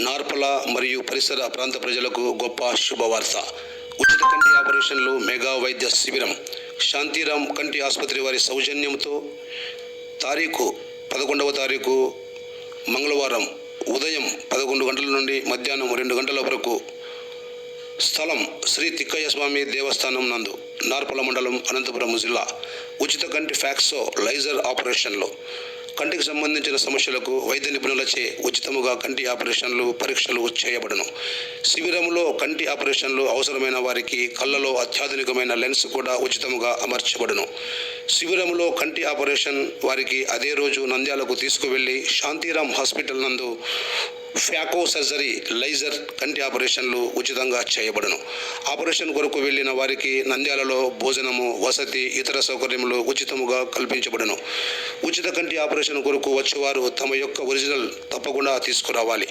నార్పల మరియు పరిసర ప్రాంత ప్రజలకు గొప్ప శుభవార్త. ఉచిత కంటి ఆపరేషన్లు మెగా వైద్య శిబిరం శాంతిరాం కంటి ఆసుపత్రి వారి సౌజన్యంతో తారీఖు 11వ తారీఖు మంగళవారం ఉదయం 11 గంటల నుండి మధ్యాహ్నం 2 గంటల వరకు స్థలం శ్రీ తిక్కయ్య స్వామి దేవస్థానం నందు, నార్పల మండలం, అనంతపురం జిల్లా. ఉచిత కంటి ఫ్యాక్సో లైజర్ ఆపరేషన్లు. కంటికి సంబంధించిన సమస్యలకు వైద్య నిపుణులచే ఉచితముగా కంటి ఆపరేషన్లు, పరీక్షలు చేయబడును. శిబిరంలో కంటి ఆపరేషన్లు అవసరమైన వారికి కళ్ళలో అత్యాధునికమైన లెన్స్ కూడా ఉచితముగా అమర్చబడును. శిబిరంలో కంటి ఆపరేషన్ వారికి అదే రోజు నంద్యాలకు తీసుకువెళ్లి శాంతిరాం హాస్పిటల్ నందు ఫ్యాకో సర్జరీ లైజర్ కంటి ఆపరేషన్లు ఉచితంగా చేయబడును. ఆపరేషన్ కొరకు వెళ్లిన వారికి నంద్యాలలో భోజనము, వసతి, ఇతర సౌకర్యములు ఉచితముగా కల్పించబడును. ఉచిత కంటి ఆపరేషన్ కొరకు వచ్చేవారు తమ యొక్క ఒరిజినల్ తప్పకుండా తీసుకురావాలి.